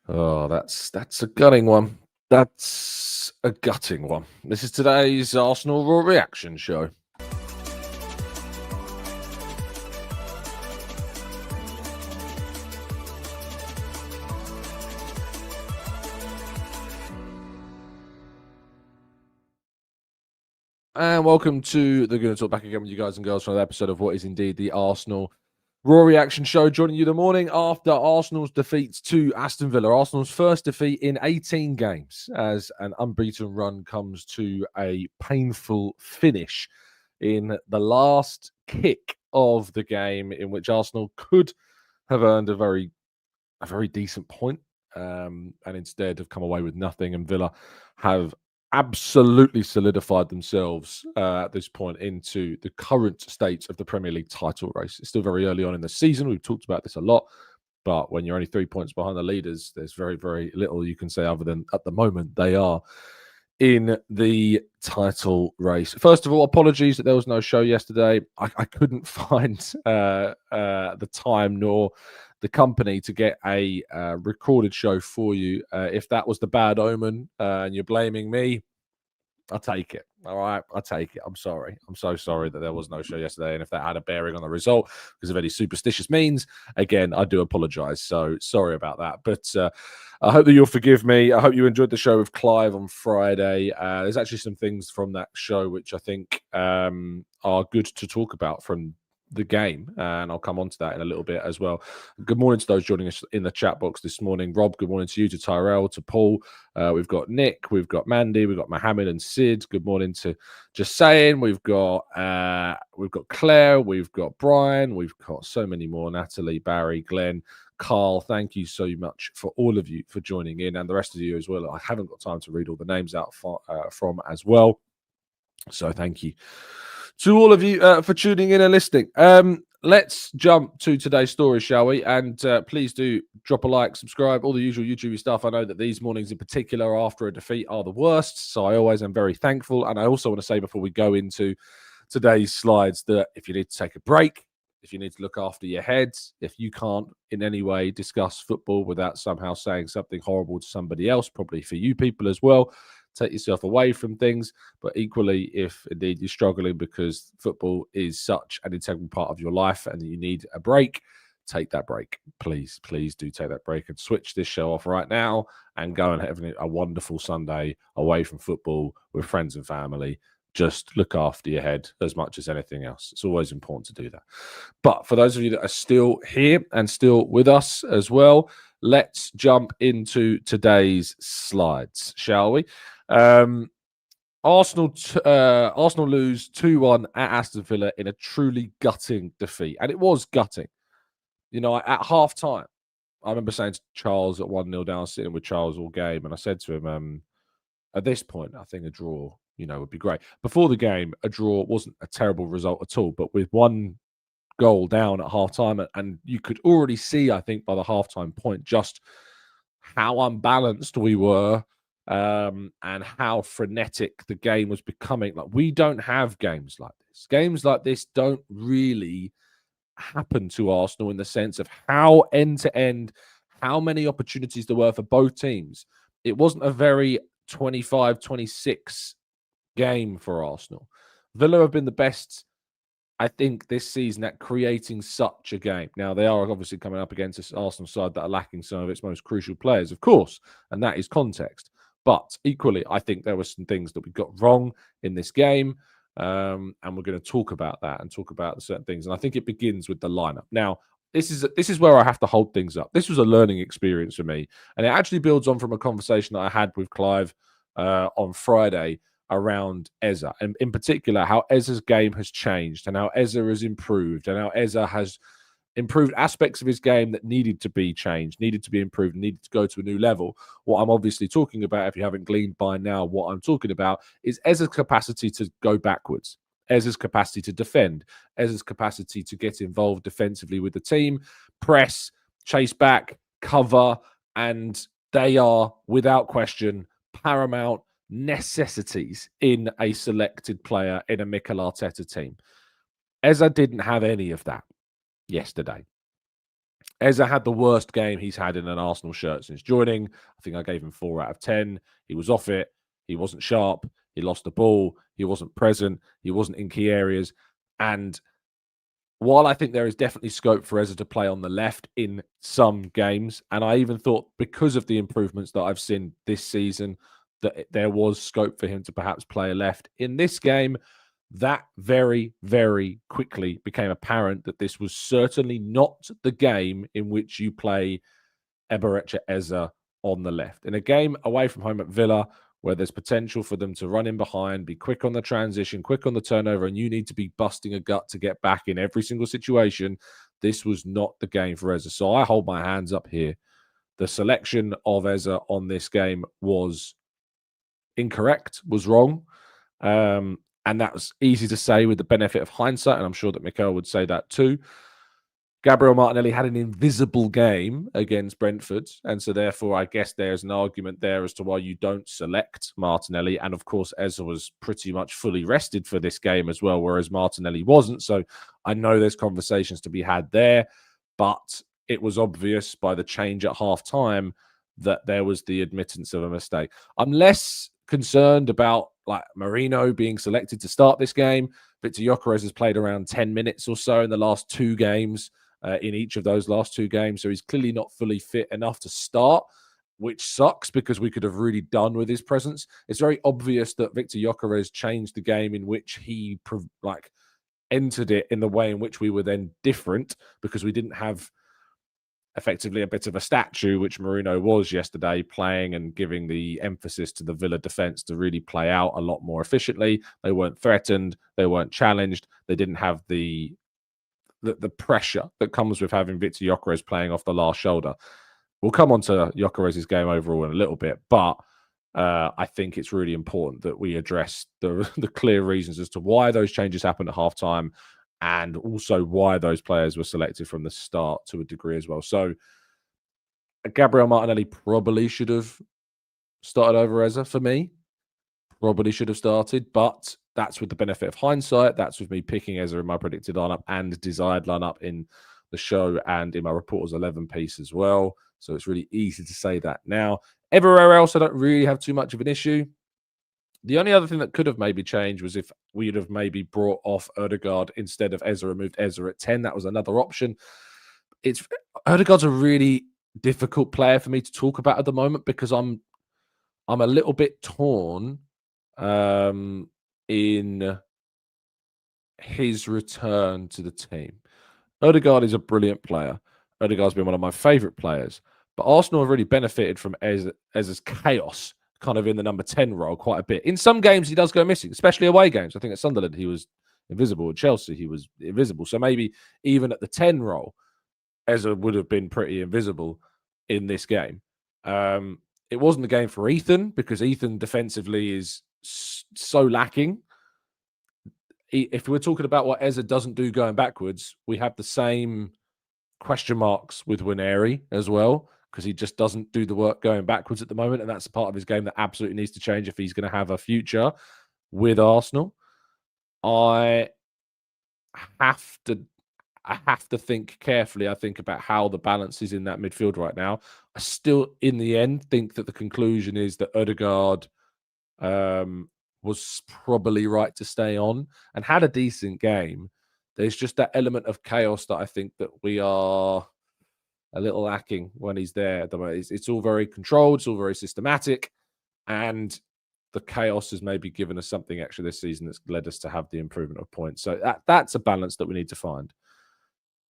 Oh, that's a gutting one. That's a gutting one. This is today's Arsenal Raw Reaction show. And welcome to the Gooner Talk, back again with you guys and girls for another episode of what is indeed the Arsenal Raw Reaction show, joining you the morning after Arsenal's defeat to Aston Villa. Arsenal's first defeat in 18 games as an unbeaten run comes to a painful finish in the last kick of the game, in which Arsenal could have earned a very decent point, and instead have come away with nothing. And Villa have absolutely solidified themselves at this point into the current state of the Premier League title race. It's still very early on in the season. We've talked about this a lot, but when you're only 3 points behind the leaders, there's very, very little you can say other than at the moment they are in the title race. First of all, apologies that there was no show yesterday. I couldn't find the time nor the company to get a recorded show for you. If that was the bad omen and you're blaming me, I'll take it. All right, I'll take it. I'm sorry. I'm so sorry that there was no show yesterday. And if that had a bearing on the result because of any superstitious means, again, I do apologize. So sorry about that. But I hope that you'll forgive me. I hope you enjoyed the show with Clive on Friday. There's actually some things from that show which I think are good to talk about from the game, and I'll come on to that in a little bit as well. Good morning to those joining us in the chat box this morning. Rob, good morning to you, to Tyrell, to Paul. We've got Nick, we've got Mandy, we've got Mohammed and Sid. Good morning to Just Saying. We've got Claire, we've got Brian, we've got so many more. Natalie, Barry, Glenn, Carl. Thank you so much for all of you for joining in, and the rest of you as well. I haven't got time to read all the names out from as well, so thank you to all of you for tuning in and listening. Let's jump to today's story, shall we? And please do drop a like, subscribe, all the usual YouTube stuff. I know that these mornings in particular after a defeat are the worst, so I always am very thankful. And I also want to say before we go into today's slides that if you need to take a break, if you need to look after your heads, if you can't in any way discuss football without somehow saying something horrible to somebody else, probably for you people as well, take yourself away from things. But equally, if indeed you're struggling because football is such an integral part of your life and you need a break, take that break. Please do take that break and switch this show off right now and go and have a wonderful Sunday away from football with friends and family. Just look after your head as much as anything else. It's always important to do that. But for those of you that are still here and still with us as well, let's jump into today's slides, shall we? Arsenal lose 2-1 at Aston Villa in a truly gutting defeat. And it was gutting. You know, at half-time, I remember saying to Charles at 1-0 down, sitting with Charles all game, and I said to him, at this point, I think a draw, would be great. Before the game, a draw wasn't a terrible result at all, but with one goal down at half-time, and you could already see, I think, by the half-time point, just how unbalanced we were, and how frenetic the game was becoming. Like, we don't have games like this. Games like this don't really happen to Arsenal in the sense of how end-to-end, how many opportunities there were for both teams. It wasn't a very 25-26 game for Arsenal. Villa have been the best, I think, this season at creating such a game. Now, they are obviously coming up against this Arsenal side that are lacking some of its most crucial players, of course, and that is context. But equally, I think there were some things that we got wrong in this game, and we're going to talk about that and talk about certain things. And I think it begins with the lineup. Now, this is where I have to hold things up. This was a learning experience for me, and it actually builds on from a conversation that I had with Clive on Friday around Eze, and in particular how Eze's game has changed and how Eze has improved and how Eze has improved aspects of his game that needed to be changed, needed to be improved, needed to go to a new level. What I'm obviously talking about, if you haven't gleaned by now, what I'm talking about is Eze's capacity to go backwards, Eze's capacity to defend, Eze's capacity to get involved defensively with the team, press, chase back, cover, and they are, without question, paramount necessities in a selected player in a Mikel Arteta team. Eze didn't have any of that yesterday. Eze had the worst game he's had in an Arsenal shirt since joining. I think I gave him 4 out of 10. He was off it. He wasn't sharp. He lost the ball. He wasn't present. He wasn't in key areas. And while I think there is definitely scope for Eze to play on the left in some games, and I even thought because of the improvements that I've seen this season, that there was scope for him to perhaps play a left in this game, that very, very quickly became apparent that this was certainly not the game in which you play Eberechi Eze on the left. In a game away from home at Villa, where there's potential for them to run in behind, be quick on the transition, quick on the turnover, and you need to be busting a gut to get back in every single situation, this was not the game for Eze. So I hold my hands up here. The selection of Eze on this game was incorrect, was wrong. And that was easy to say with the benefit of hindsight, and I'm sure that Mikel would say that too. Gabriel Martinelli had an invisible game against Brentford, and so therefore I guess there's an argument there as to why you don't select Martinelli. And of course, Eze was pretty much fully rested for this game as well, whereas Martinelli wasn't. So I know there's conversations to be had there, but it was obvious by the change at half-time that there was the admittance of a mistake. I'm less concerned about like Marino being selected to start this game. Viktor Gyokeres has played around 10 minutes or so in the last 2 games. In each of those last 2 games. So he's clearly not fully fit enough to start, which sucks because we could have really done with his presence. It's very obvious that Viktor Gyokeres changed the game in which he entered it in the way in which we were then different, because we didn't have effectively a bit of a statue, which Marino was yesterday, playing and giving the emphasis to the Villa defence to really play out a lot more efficiently. They weren't threatened. They weren't challenged. They didn't have the pressure that comes with having Viktor Gyokeres playing off the last shoulder. We'll come on to Gyokeres' game overall in a little bit, but I think it's really important that we address the clear reasons as to why those changes happened at halftime, and also why those players were selected from the start to a degree as well. So Gabriel Martinelli probably should have started over Eze for me. Probably should have started, but that's with the benefit of hindsight. That's with me picking Eze in my predicted lineup and desired lineup in the show and in my Reporters 11 piece as well. So it's really easy to say that now. Everywhere else, I don't really have too much of an issue. The only other thing that could have maybe changed was if we'd have maybe brought off Ødegaard instead of Eze, removed Eze at 10. That was another option. Ødegaard's a really difficult player for me to talk about at the moment because I'm a little bit torn in his return to the team. Ødegaard is a brilliant player. Ødegaard's been one of my favourite players. But Arsenal have really benefited from Eze's chaos kind of in the number 10 role quite a bit. In some games, he does go missing, especially away games. I think at Sunderland, he was invisible. At Chelsea, he was invisible. So maybe even at the 10 role, Eze would have been pretty invisible in this game. It wasn't a game for Ethan because Ethan defensively is so lacking. If we're talking about what Eze doesn't do going backwards, we have the same question marks with Winery as well, because he just doesn't do the work going backwards at the moment, and that's a part of his game that absolutely needs to change if he's going to have a future with Arsenal. I have to think carefully, I think, about how the balance is in that midfield right now. I still, in the end, think that the conclusion is that Ødegaard was probably right to stay on and had a decent game. There's just that element of chaos that I think that we are a little lacking when he's there. It's all very controlled, it's all very systematic, and the chaos has maybe given us something extra this season that's led us to have the improvement of points. So that's a balance that we need to find.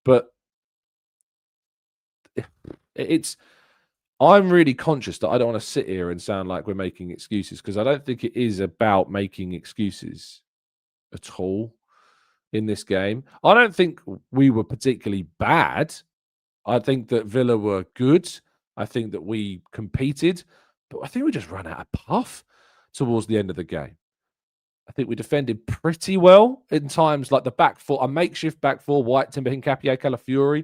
But I'm really conscious that I don't want to sit here and sound like we're making excuses, because I don't think it is about making excuses at all in this game. I don't think we were particularly bad. I think that Villa were good. I think that we competed, but I think we just ran out of puff towards the end of the game. I think we defended pretty well in times, like the back four, a makeshift back four, White, Timber, Hincapié, Calafiori.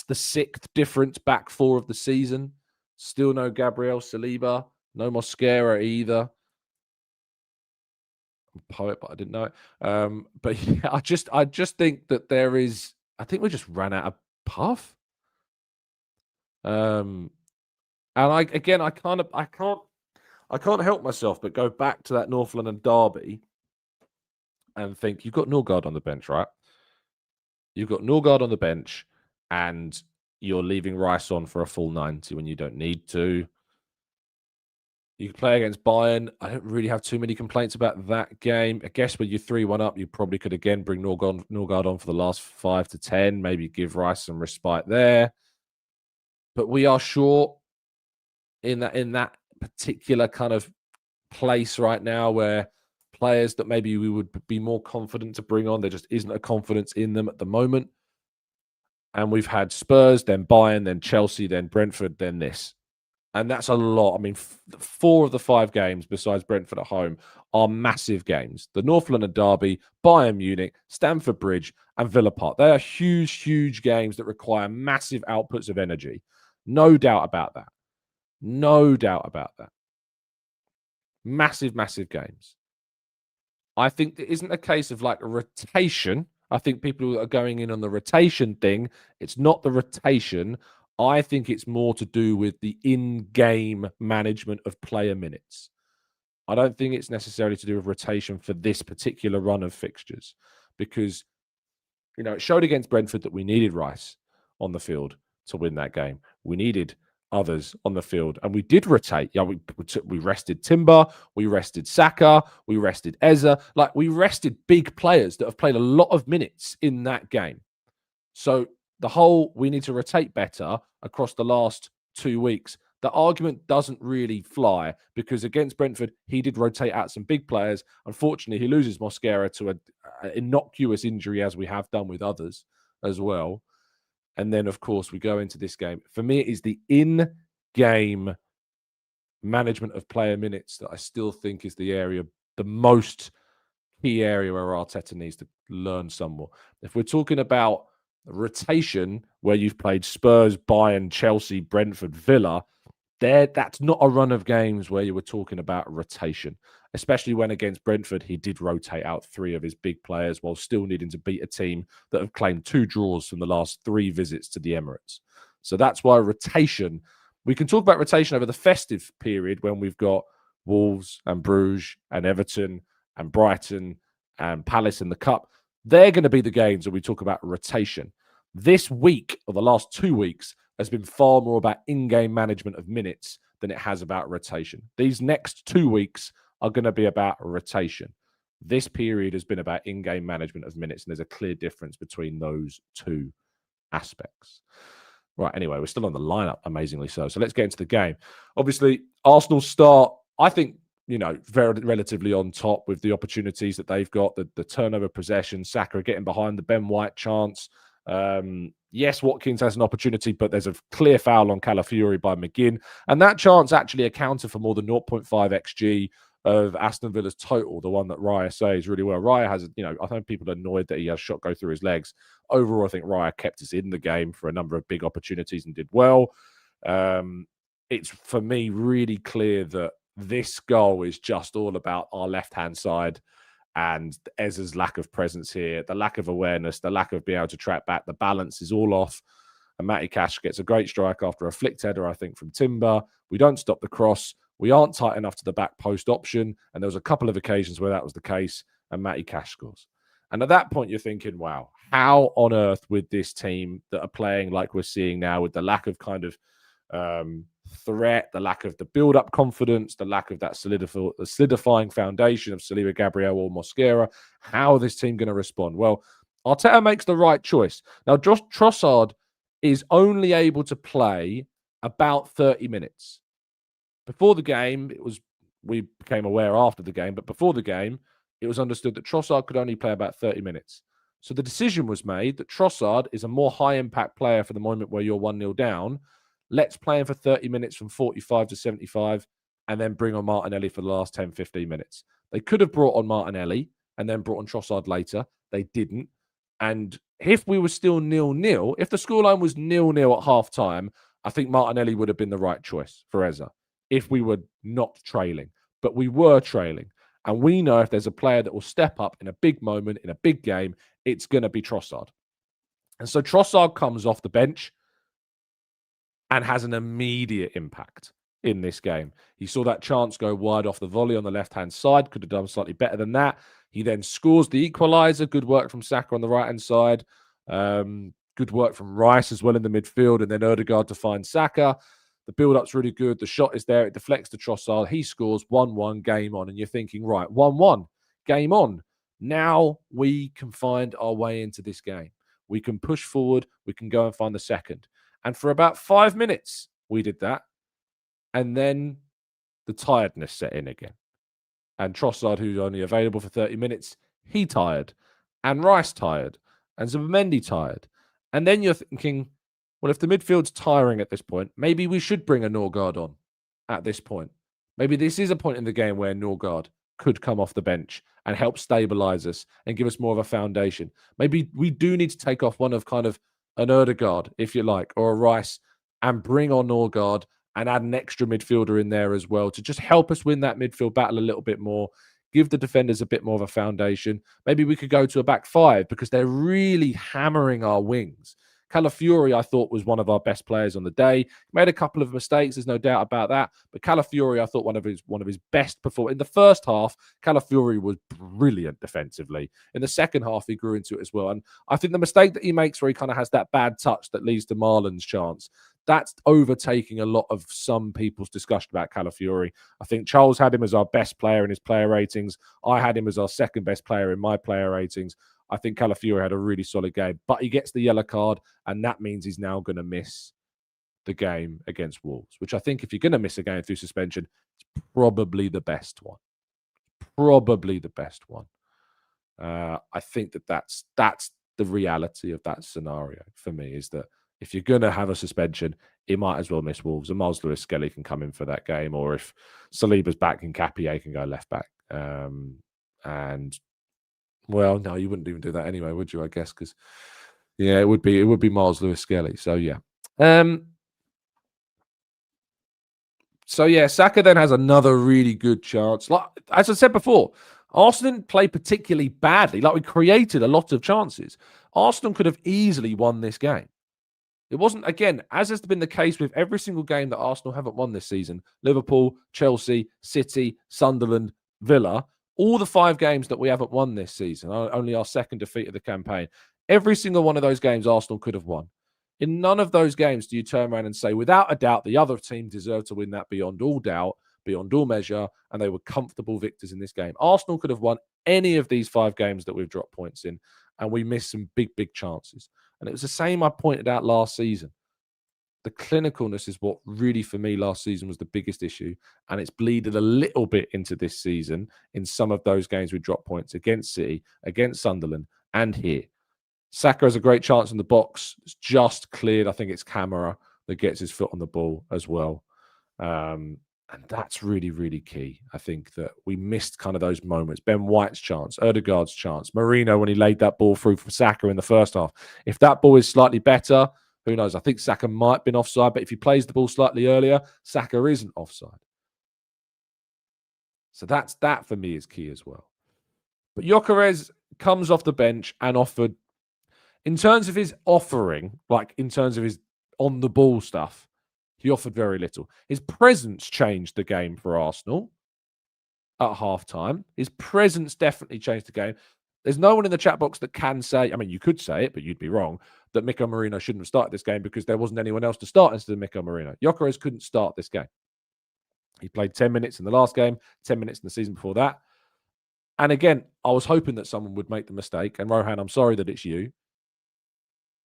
The 6th different back four of the season. Still no Gabriel Saliba, no Mosquera either. I'm a poet, but I didn't know it. But yeah, I just think that I think we just ran out of puff. And I can't help myself but go back to that North London derby and think you've got Norgard on the bench, right? You've got Norgard on the bench, and you're leaving Rice on for a full 90 when you don't need to. You can play against Bayern. I don't really have too many complaints about that game. I guess when you're 3-1 up, you probably could again bring Norgard on for the last 5 to 10, maybe give Rice some respite there. But we are short in that particular kind of place right now where players that maybe we would be more confident to bring on, there just isn't a confidence in them at the moment. And we've had Spurs, then Bayern, then Chelsea, then Brentford, then this. And that's a lot. I mean, 4 of the 5 games besides Brentford at home are massive games. The North London derby, Bayern Munich, Stamford Bridge, and Villa Park. They are huge, huge games that require massive outputs of energy. No doubt about that. No doubt about that. Massive, massive games. I think it isn't a case of like a rotation. I think people are going in on the rotation thing. It's not the rotation. I think it's more to do with the in-game management of player minutes. I don't think it's necessarily to do with rotation for this particular run of fixtures because, it showed against Brentford that we needed Rice on the field to win that game. We needed others on the field, and we did rotate. Yeah, we rested Timber, we rested Saka, we rested Eza. Like, we rested big players that have played a lot of minutes in that game. So the whole we need to rotate better across the last 2 weeks, the argument doesn't really fly because against Brentford, he did rotate out some big players. Unfortunately, he loses Mosquera to an innocuous injury, as we have done with others as well. And then, of course, we go into this game. For me, it is the in-game management of player minutes that I still think is the most key area where Arteta needs to learn some more. If we're talking about rotation, where you've played Spurs, Bayern, Chelsea, Brentford, Villa, that's not a run of games where you were talking about rotation, especially when against Brentford, he did rotate out 3 of his big players while still needing to beat a team that have claimed 2 draws from the last 3 visits to the Emirates. So that's why rotation, we can talk about rotation over the festive period when we've got Wolves and Bruges and Everton and Brighton and Palace in the Cup. They're going to be the games where we talk about rotation. This week, or the last 2 weeks, has been far more about in-game management of minutes than it has about rotation. These next 2 weeks are going to be about rotation. This period has been about in-game management of minutes, and there's a clear difference between those 2 aspects. Right, anyway, we're still on the lineup, amazingly so. So let's get into the game. Obviously, Arsenal start, I think, very relatively on top with the opportunities that they've got, the turnover possession, Saka getting behind the Ben White chance. Yes, Watkins has an opportunity, but there's a clear foul on Calafiori by McGinn. And that chance actually accounted for more than 0.5 XG of Aston Villa's total, the one that Raya says really well. Raya has, I think people are annoyed that he has shot go through his legs. Overall, I think Raya kept us in the game for a number of big opportunities and did well. It's, for me, really clear that this goal is just all about our left-hand side and Eza's lack of presence here, the lack of awareness, the lack of being able to track back. The balance is all off. And Matty Cash gets a great strike after a flicked header, I think, from Timber. We don't stop the cross. We aren't tight enough to the back post option. And there was a couple of occasions where that was the case, and Matty Cash scores. And at that point, you're thinking, wow, how on earth with this team that are playing like we're seeing now, with the lack of kind of threat, the lack of the build-up confidence, the lack of that solidifying foundation of Saliba, Gabriel, or Mosquera, how is this team going to respond? Well, Arteta makes the right choice. Now, Trossard is only able to play about 30 minutes. Before the game, we became aware after the game, but before the game, it was understood that Trossard could only play about 30 minutes. So the decision was made that Trossard is a more high-impact player for the moment where you're 1-0 down. Let's play him for 30 minutes from 45 to 75 and then bring on Martinelli for the last 10, 15 minutes. They could have brought on Martinelli and then brought on Trossard later. They didn't. And if we were still 0-0, if the scoreline was 0-0 at half-time, I think Martinelli would have been the right choice for Eza if we were not trailing. But we were trailing. And we know if there's a player that will step up in a big moment, in a big game, it's going to be Trossard. And so Trossard comes off the bench and has an immediate impact in this game. He saw that chance go wide off the volley on the left-hand side, could have done slightly better than that. He then scores the equaliser. Good work from Saka on the right-hand side. Good work from Rice as well in the midfield, and then Odegaard to find Saka. The build-up's really good. The shot is there. It deflects to Trossard. He scores 1-1, game on. And you're thinking, right, 1-1, game on. Now we can find our way into this game. We can push forward. We can go and find the second. And for about 5 minutes, we did that. And then the tiredness set in again. And Trossard, who's only available for 30 minutes, he tired. And Rice tired. And Zubimendi tired. And then you're thinking, well, if the midfield's tiring at this point, maybe we should bring a Norgard on at this point. Maybe this is a point in the game where Norgard could come off the bench and help stabilize us and give us more of a foundation. Maybe we do need to take off one of kind of an Odegaard, if you like, or a Rice, and bring on Norgard and add an extra midfielder in there as well to just help us win that midfield battle a little bit more, give the defenders a bit more of a foundation. Maybe we could go to a back five because they're really hammering our wings. Calafiori, I thought, was one of our best players on the day. He made a couple of mistakes, there's no doubt about that. But Calafiori, I thought, one of his best performances. In the first half, Calafiori was brilliant defensively. In the second half, he grew into it as well. And I think the mistake that he makes where he kind of has that bad touch that leads to Marlon's chance, that's overtaking a lot of some people's discussion about Calafiori. I think Charles had him as our best player in his player ratings. I had him as our second best player in my player ratings. I think Calafiori had a really solid game, but he gets the yellow card, and that means he's now going to miss the game against Wolves, which I think if you're going to miss a game through suspension, it's probably the best one. Probably the best one. I think that's the reality of that scenario for me, is that if you're going to have a suspension, he might as well miss Wolves. And Miles Lewis-Skelly can come in for that game, or if Saliba's back, Nkapie can go left back. And well, no, you wouldn't even do that anyway, would you? I guess because yeah, it would be Miles Lewis-Skelly. So yeah. So yeah, Saka then has another really good chance. Like as I said before, Arsenal didn't play particularly badly. Like we created a lot of chances. Arsenal could have easily won this game. It wasn't, again, as has been the case with every single game that Arsenal haven't won this season, Liverpool, Chelsea, City, Sunderland, Villa, all the 5 games that we haven't won this season, only our second defeat of the campaign, every single one of those games Arsenal could have won. In none of those games do you turn around and say, without a doubt, the other team deserved to win that beyond all doubt, beyond all measure, and they were comfortable victors in this game. Arsenal could have won any of these 5 games that we've dropped points in, and we missed some big, big chances. And it was the same I pointed out last season. The clinicalness is what really, for me, last season was the biggest issue. And it's bleeded a little bit into this season in some of those games we dropped points against City, against Sunderland, and here. Saka has a great chance in the box. It's just cleared. I think it's Camara that gets his foot on the ball as well. And that's really, really key. I think that we missed kind of those moments. Ben White's chance, Odegaard's chance, Marino when he laid that ball through for Saka in the first half. If that ball is slightly better, who knows? I think Saka might have been offside, but if he plays the ball slightly earlier, Saka isn't offside. So that for me is key as well. But Gyokeres comes off the bench and offered, in terms of his offering, like in terms of his on-the-ball stuff, he offered very little. His presence changed the game for Arsenal at halftime. His presence definitely changed the game. There's no one in the chat box that can say, I mean, you could say it, but you'd be wrong, that Miko Marino shouldn't have started this game because there wasn't anyone else to start instead of Miko Marino. Gyokeres couldn't start this game. He played 10 minutes in the last game, 10 minutes in the season before that. And again, I was hoping that someone would make the mistake. And Rohan, I'm sorry that it's you.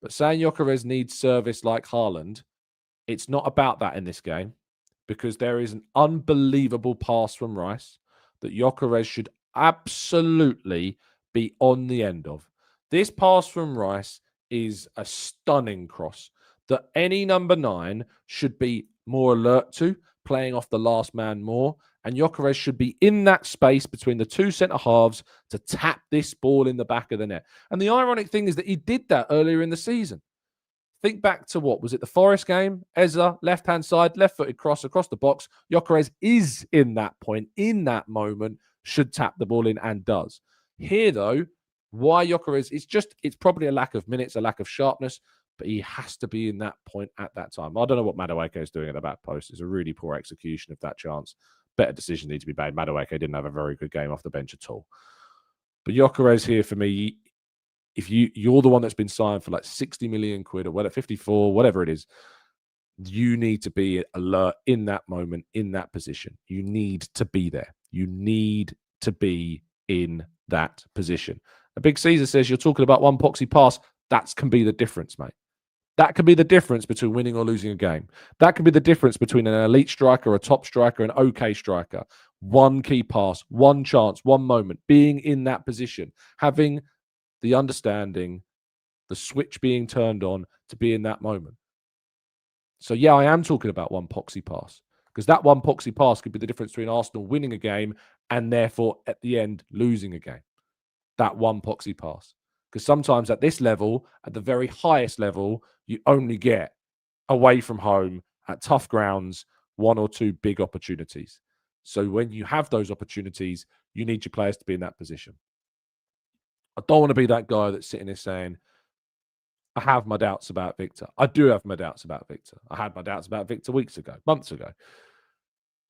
But saying Gyokeres needs service like Haaland, it's not about that in this game, because there is an unbelievable pass from Rice that Gyokeres should absolutely be on the end of. This pass from Rice is a stunning cross that any number 9 should be more alert to, playing off the last man more. And Gyokeres should be in that space between the 2 centre-halves to tap this ball in the back of the net. And the ironic thing is that he did that earlier in the season. Think back to what was it, the Forest game? Eza, left-hand side, left-footed cross across the box. Gyokeres is in that point, in that moment, should tap the ball in and does. Here, though, Why Gyokeres? It's probably a lack of minutes, a lack of sharpness, but he has to be in that point at that time. I don't know what Madueke is doing at the back post. It's a really poor execution of that chance. Better decisions need to be made. Madueke didn't have a very good game off the bench at all. But Gyokeres here for me, if you're the one that's been signed for like 60 million quid or whatever, 54, whatever it is, you need to be alert in that moment, in that position. You need to be there. You need to be in that position. A Big Caesar says you're talking about one poxy pass. That can be the difference, mate. That can be the difference between winning or losing a game. That can be the difference between an elite striker, a top striker, an okay striker. One key pass, one chance, one moment, being in that position, having the understanding, the switch being turned on to be in that moment. So, yeah, I am talking about one poxy pass, because that one poxy pass could be the difference between Arsenal winning a game and therefore at the end losing a game. That one poxy pass. Because sometimes at this level, at the very highest level, you only get away from home at tough grounds, one or two big opportunities. So when you have those opportunities, you need your players to be in that position. I don't want to be that guy that's sitting there saying, I have my doubts about Viktor. I do have my doubts about Viktor. I had my doubts about Viktor weeks ago, months ago.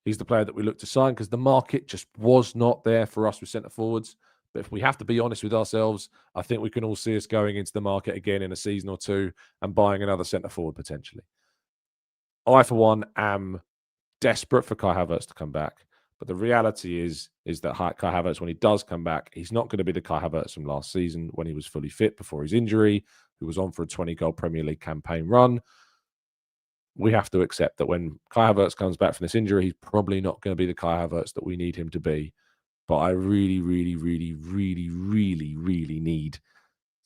He's the player that we looked to sign because the market just was not there for us with centre forwards. But if we have to be honest with ourselves, I think we can all see us going into the market again in a season or two and buying another centre forward potentially. I, for one, am desperate for Kai Havertz to come back. But the reality is that Kai Havertz, when he does come back, he's not going to be the Kai Havertz from last season when he was fully fit before his injury, who was on for a 20-goal Premier League campaign run. We have to accept that when Kai Havertz comes back from this injury, he's probably not going to be the Kai Havertz that we need him to be. But I really, really, really, really, really, really need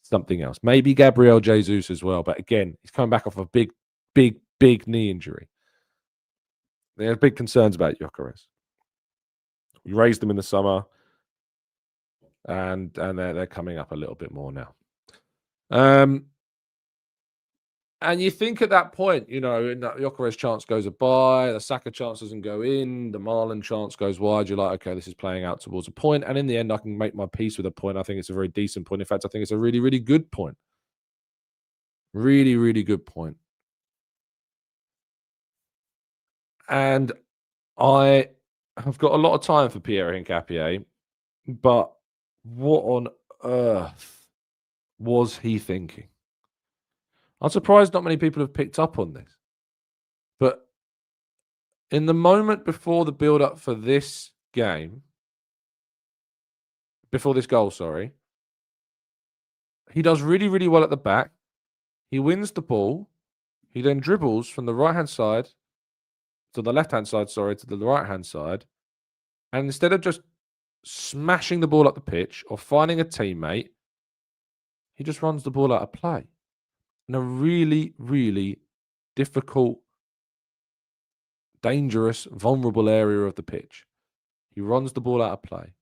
something else. Maybe Gabriel Jesus as well. But again, he's coming back off a big, big, big knee injury. There are big concerns about Gyokeres. We raised them in the summer, and they're coming up a little bit more now. And you think at that point, you know, in that Gyokeres chance goes by, the Saka chance doesn't go in, the Marlon chance goes wide. You're like, okay, this is playing out towards a point. And in the end, I can make my peace with a point. I think it's a very decent point. In fact, I think it's a really, really good point. Really, really good point. And I have got a lot of time for Pierre Hincapié, but what on earth was he thinking? I'm surprised not many people have picked up on this. But in the moment before the build-up for this game, before this goal, sorry, he does really, really well at the back. He wins the ball. He then dribbles from the right-hand side to the left-hand side, sorry, to the right-hand side. And instead of just smashing the ball up the pitch or finding a teammate, he just runs the ball out of play in a really, really difficult, dangerous, vulnerable area of the pitch. He runs the ball out of play.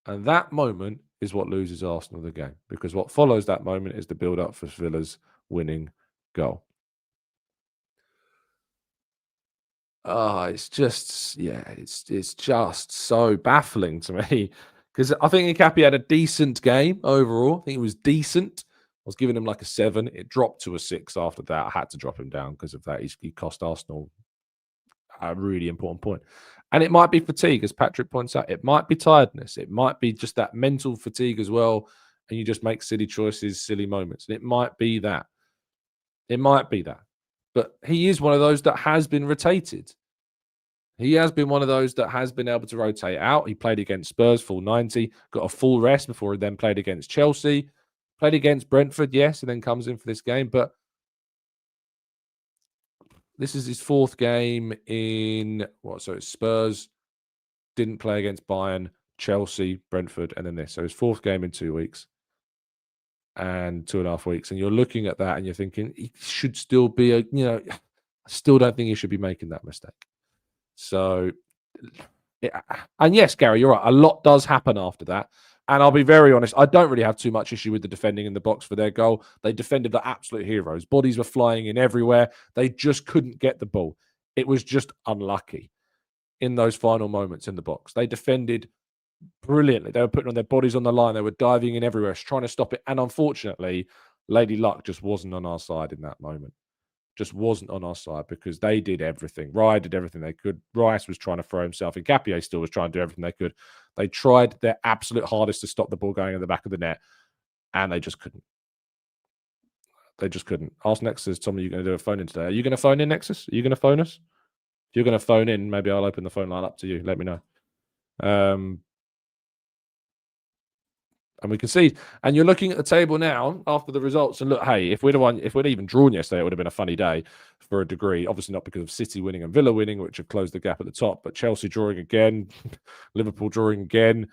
And that moment is what loses Arsenal the game, because what follows that moment is the build-up for Villa's winning goal. It's just, yeah, it's just so baffling to me, because I think Hincapié had a decent game overall. I think it was decent. I was giving him like a 7. It dropped to a 6 after that. I had to drop him down because of that. He cost Arsenal a really important point. And it might be fatigue, as Patrick points out. It might be tiredness. It might be just that mental fatigue as well. And you just make silly choices, silly moments. And it might be that. It might be that. But he is one of those that has been rotated. He has been one of those that has been able to rotate out. He played against Spurs, full 90, got a full rest before he then played against Chelsea. Played against Brentford, yes, and then comes in for this game. But this is his 4th game in what? So it's Spurs, didn't play against Bayern, Chelsea, Brentford, and then this. So his 4th game in 2 weeks and 2.5 weeks. And you're looking at that and you're thinking he should still be I still don't think he should be making that mistake. So, and yes, Gary, you're right. A lot does happen after that. And I'll be very honest, I don't really have too much issue with the defending in the box for their goal. They defended the absolute heroes. Bodies were flying in everywhere. They just couldn't get the ball. It was just unlucky in those final moments in the box. They defended brilliantly. They were putting on their bodies on the line. They were diving in everywhere, trying to stop it. And unfortunately, Lady Luck just wasn't on our side in that moment. Just wasn't on our side because they did everything. Raya did everything they could. Rice was trying to throw himself in. Capier still was trying to do everything they could. They tried their absolute hardest to stop the ball going in the back of the net, and they just couldn't. They just couldn't. Ask Nexus, Tommy, you're going to do a phone in today. Are you going to phone in, Nexus? Are you going to phone us? If you're going to phone in, maybe I'll open the phone line up to you. Let me know. And we can see, and you're looking at the table now after the results, and look, hey, if we'd even drawn yesterday, it would have been a funny day for a degree. Obviously not because of City winning and Villa winning, which have closed the gap at the top, but Chelsea drawing again, Liverpool drawing again.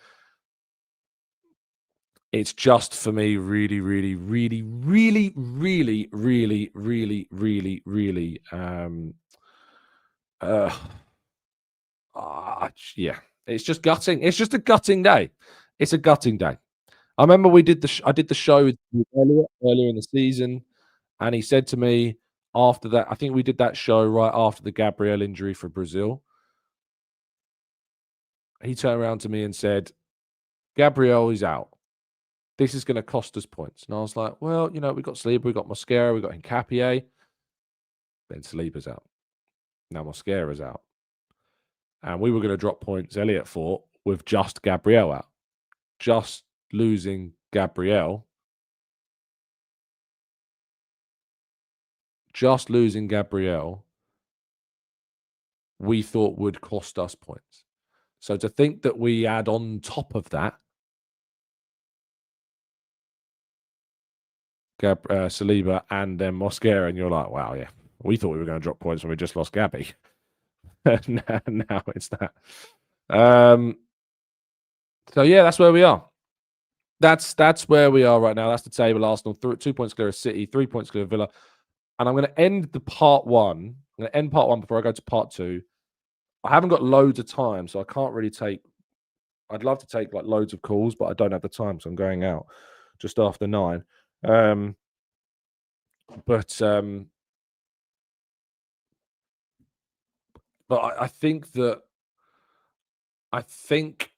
It's just for me really, really, really, really, really, really, really, really, really, yeah. It's just gutting. It's just a gutting day. It's a gutting day. I remember I did the show with earlier in the season, and he said to me after that, I think we did that show right after the Gabriel injury for Brazil. He turned around to me and said, Gabriel is out. This is going to cost us points. And I was like, well, you know, we got Saliba, we got Mosquera, we got Nkapie. Then Saliba's out. Now Mosquera's out. And we were going to drop points, Elliot thought, with just Gabriel out. Just losing Gabriel. Just losing Gabriel, we thought would cost us points. So to think that we add on top of that Saliba and then Mosquera, and you're like, wow, yeah, we thought we were going to drop points when we just lost Gabby. now it's that. So yeah, that's where we are. That's where we are right now. That's the table. Arsenal 2 points clear of City, 3 points clear of Villa. And I'm going to end the part one. I'm going to end part one before I go to part two. I haven't got loads of time, so I can't really take. I'd love to take like loads of calls, but I don't have the time, so I'm going out just after 9. But I think that I think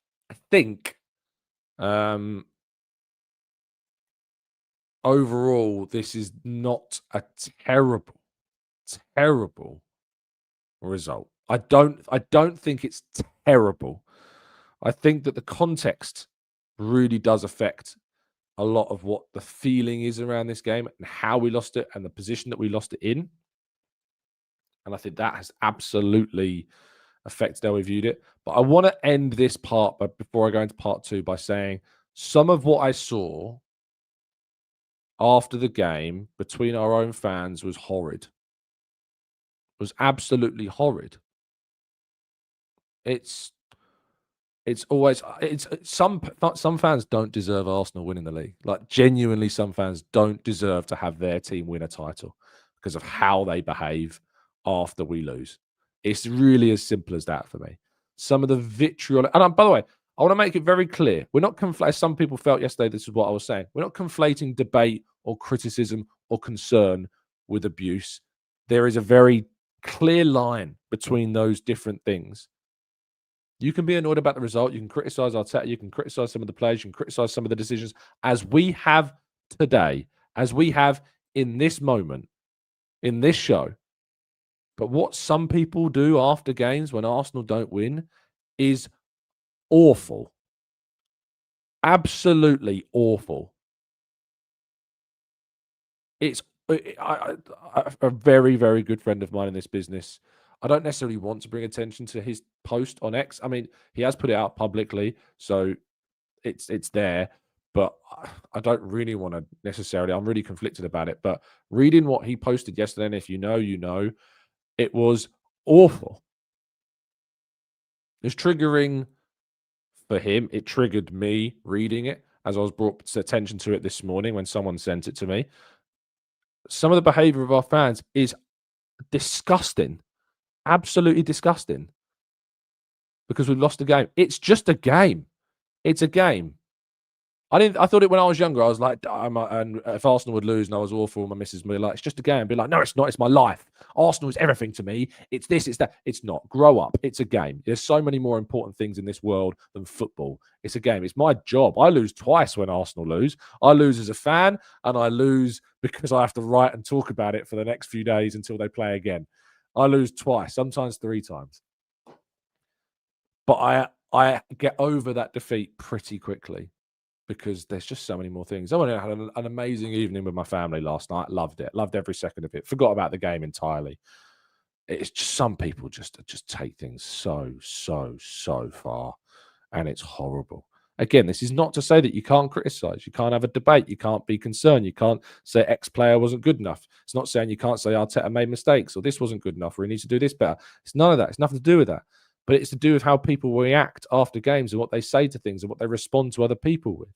overall this is not a terrible result. I don't think it's terrible. I think that the context really does affect a lot of what the feeling is around this game and how we lost it and the position that we lost it in. And I think that has absolutely affected how we viewed it. But I want to end this part, but before I go into part two, by saying some of what I saw after the game between our own fans was horrid. It was absolutely horrid. It's always some fans don't deserve Arsenal winning the league. Like genuinely, some fans don't deserve to have their team win a title because of how they behave after we lose. It's really as simple as that for me. Some of the vitriol, and by the way, I want to make it very clear: we're not conflating. Some people felt yesterday this is what I was saying. We're not conflating debate or criticism or concern with abuse. There is a very clear line between those different things. You can be annoyed about the result. You can criticize Arteta. You can criticize some of the players. You can criticize some of the decisions, as we have today, as we have in this moment, in this show. But what some people do after games when Arsenal don't win is awful. Absolutely awful. It's a very, very good friend of mine in this business. I don't necessarily want to bring attention to his post on X. I mean, he has put it out publicly, so it's there. But I don't really want to necessarily. I'm really conflicted about it. But reading what he posted yesterday, and if you know, you know, it was awful. It's triggering for him. It triggered me reading it as I was brought attention to it this morning when someone sent it to me. Some of the behavior of our fans is disgusting. Absolutely disgusting. Because we've lost a game. It's just a game. It's a game. I thought it when I was younger. I was like, and if Arsenal would lose and I was awful, my missus would be like, it's just a game. I'd be like, no, it's not. It's my life. Arsenal is everything to me. It's this, it's that. It's not. Grow up. It's a game. There's so many more important things in this world than football. It's a game. It's my job. I lose twice when Arsenal lose. I lose as a fan, and I lose because I have to write and talk about it for the next few days until they play again. I lose twice, sometimes 3 times. But I get over that defeat pretty quickly, because there's just so many more things. I went and had an amazing evening with my family last night. Loved it. Loved every second of it. Forgot about the game entirely. It's just some people just take things so far, and it's horrible. Again, this is not to say that you can't criticize. You can't have a debate. You can't be concerned. You can't say X player wasn't good enough. It's not saying you can't say Arteta made mistakes or this wasn't good enough or he needs to do this better. It's none of that. It's nothing to do with that. But it's to do with how people react after games and what they say to things and what they respond to other people with.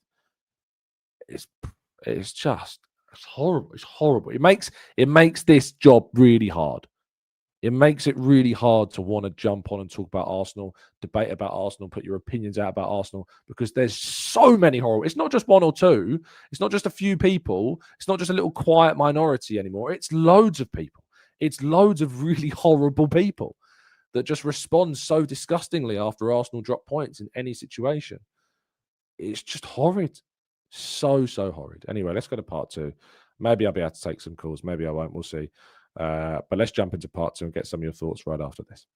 It's horrible. It's horrible. It makes this job really hard. It makes it really hard to want to jump on and talk about Arsenal, debate about Arsenal, put your opinions out about Arsenal, because there's so many horrible. It's not just one or two. It's not just a few people. It's not just a little quiet minority anymore. It's loads of people. It's loads of really horrible people that just respond so disgustingly after Arsenal drop points in any situation. It's just horrid. So horrid. Anyway, let's go to part 2. Maybe I'll be able to take some calls. Maybe I won't. We'll see. But let's jump into part 2 and get some of your thoughts right after this.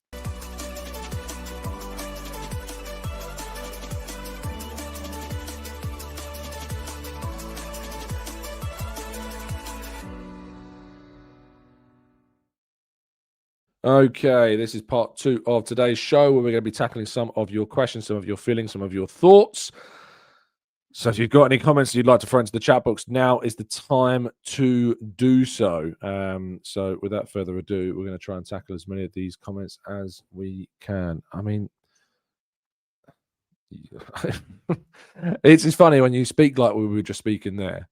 Okay, this is part 2 of today's show, where we're going to be tackling some of your questions, some of your feelings, some of your thoughts. So if you've got any comments you'd like to throw into the chat box, now is the time to do so. So without further ado, we're going to try and tackle as many of these comments as we can. I mean, it's funny when you speak like we were just speaking there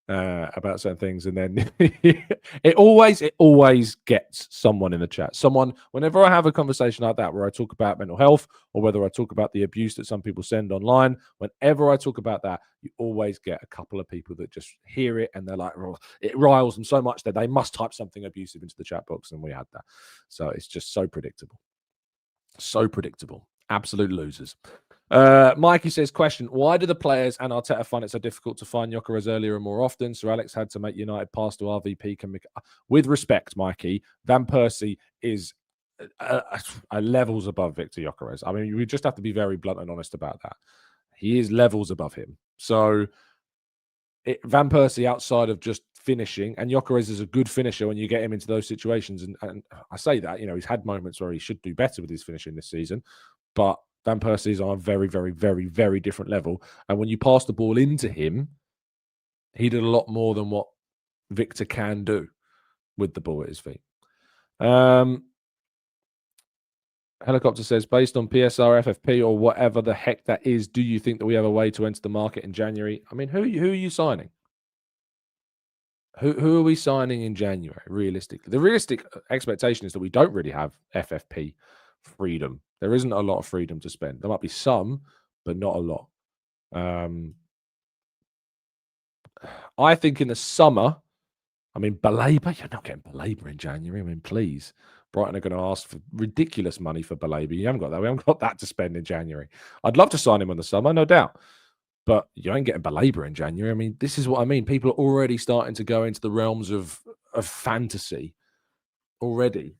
about certain things, and then it always gets someone in the chat. Someone, whenever I have a conversation like that where I talk about mental health, or whether I talk about the abuse that some people send online, whenever I talk about that, you always get a couple of people that just hear it and they're like, oh, it riles them so much that they must type something abusive into the chat box, and we had that. So it's just so predictable. So predictable. Absolute losers. Mikey says, question, why do the players and Arteta find it so difficult to find Gyokeres earlier and more often? Sir Alex had to make United pass to RVP. With respect, Mikey, Van Persie is levels above Viktor Gyokeres. I mean, we just have to be very blunt and honest about that. He is levels above him. So Van Persie, outside of just finishing, and Gyokeres is a good finisher when you get him into those situations. And I say that, he's had moments where he should do better with his finishing this season, but Van Persie is on a very different level. And when you pass the ball into him, he did a lot more than what Viktor can do with the ball at his feet. Helicopter says, based on PSR, FFP, or whatever the heck that is, do you think that we have a way to enter the market in January? I mean, who are you signing? Who are we signing in January, realistically? The realistic expectation is that we don't really have FFP freedom. There isn't a lot of freedom to spend. There might be some, but not a lot. I think in the summer, I mean, Baleba, you're not getting Baleba in January. I mean, please. Brighton are going to ask for ridiculous money for Baleba. You haven't got that. We haven't got that to spend in January. I'd love to sign him in the summer, no doubt. But you ain't getting Baleba in January. I mean, this is what I mean. People are already starting to go into the realms of fantasy already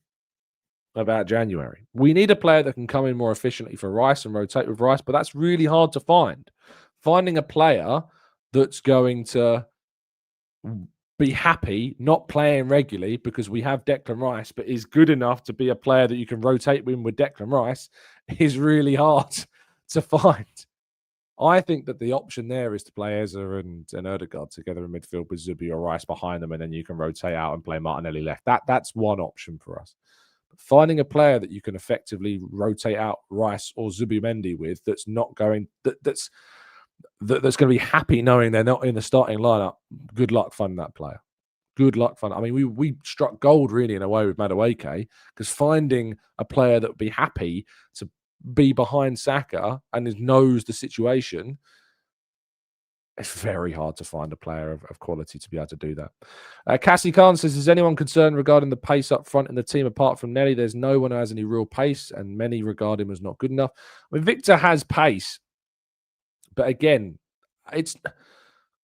about January. We need a player that can come in more efficiently for Rice and rotate with Rice, but that's really hard to find. Finding a player that's going to be happy not playing regularly because we have Declan Rice, but is good enough to be a player that you can rotate with Declan Rice is really hard to find. I think that the option there is to play Eza and Ødegaard together in midfield with Zubi or Rice behind them, and then you can rotate out and play Martinelli left. That's one option for us. But finding a player that you can effectively rotate out Rice or Zubimendi with that's not going that's going to be happy knowing they're not in the starting lineup. Good luck finding that player. Good luck finding. I mean, we struck gold really in a way with Madueke, because finding a player that would be happy to be behind Saka and knows the situation It's very hard to find a player of quality to be able to do that. Cassie Khan says, is anyone concerned regarding the pace up front in the team apart from Nelly? There's no one who has any real pace, and many regard him as not good enough. I mean, Viktor has pace, but again,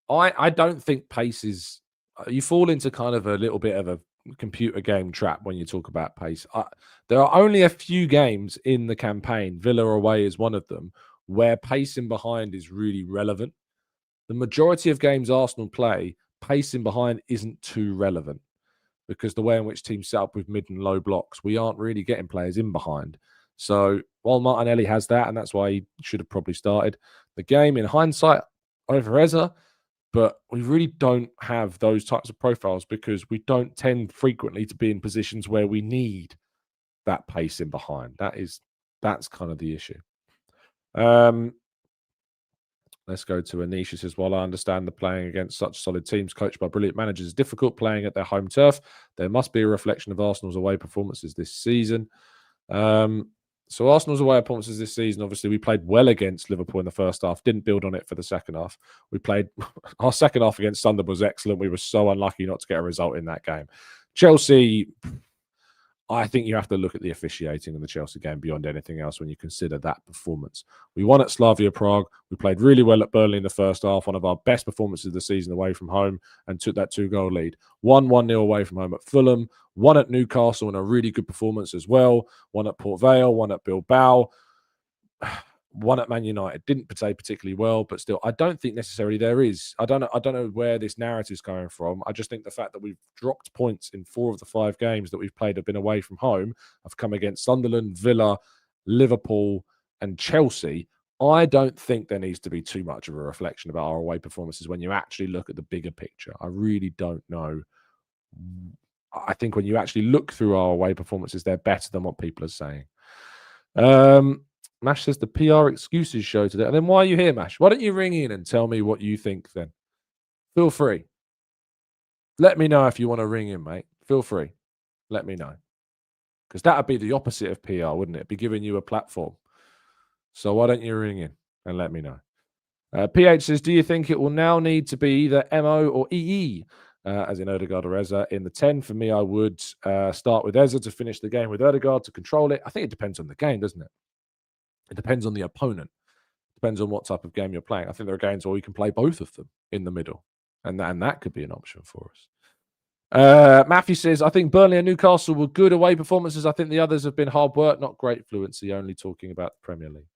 I don't think pace is. You fall into kind of a little bit of a computer game trap when you talk about pace. There are only a few games in the campaign, Villa away is one of them, where pacing behind is really relevant. The majority of games Arsenal play, pacing behind isn't too relevant because the way in which teams set up with mid and low blocks, we aren't really getting players in behind. So while Martinelli has that, and that's why he should have probably started the game in hindsight over Eza, but we really don't have those types of profiles because we don't tend frequently to be in positions where we need that pacing behind. That's kind of the issue. Let's go to Anish. He says, while I understand the playing against such solid teams coached by brilliant managers is difficult playing at their home turf, there must be a reflection of Arsenal's away performances this season. So Arsenal's away performances this season, obviously, we played well against Liverpool in the first half, didn't build on it for the second half. We played, our second half against Sunderland was excellent. We were so unlucky not to get a result in that game. Chelsea, I think you have to look at the officiating in the Chelsea game beyond anything else when you consider that performance. We won at Slavia Prague. We played really well at Burnley in the first half, one of our best performances of the season away from home, and took that 2-goal lead. Won 1-0 away from home at Fulham. Won at Newcastle in a really good performance as well. Won at Port Vale. Won at Bilbao. One at Man United. Didn't play particularly well, but still, I don't think necessarily there is. I don't know where this narrative is coming from. I just think the fact that we've dropped points in 4 of the 5 games that we've played have been away from home, have come against Sunderland, Villa, Liverpool, and Chelsea. I don't think there needs to be too much of a reflection about our away performances when you actually look at the bigger picture. I really don't know. I think when you actually look through our away performances, they're better than what people are saying. Mash says the PR excuses show today. And then why are you here, Mash? Why don't you ring in and tell me what you think then? Feel free. Let me know if you want to ring in, mate. Feel free. Let me know. Because that would be the opposite of PR, wouldn't it? Be giving you a platform. So why don't you ring in and let me know? PH says, do you think it will now need to be either MO or EE, as in Odegaard or Eza, in the 10? For me, I would start with Eza to finish the game with Odegaard to control it. I think it depends on the game, doesn't it? It depends on the opponent. Depends on what type of game you're playing. I think there are games where we can play both of them in the middle, and that could be an option for us. Matthew says, I think Burnley and Newcastle were good away performances. I think the others have been hard work, not great fluency, only talking about the Premier League.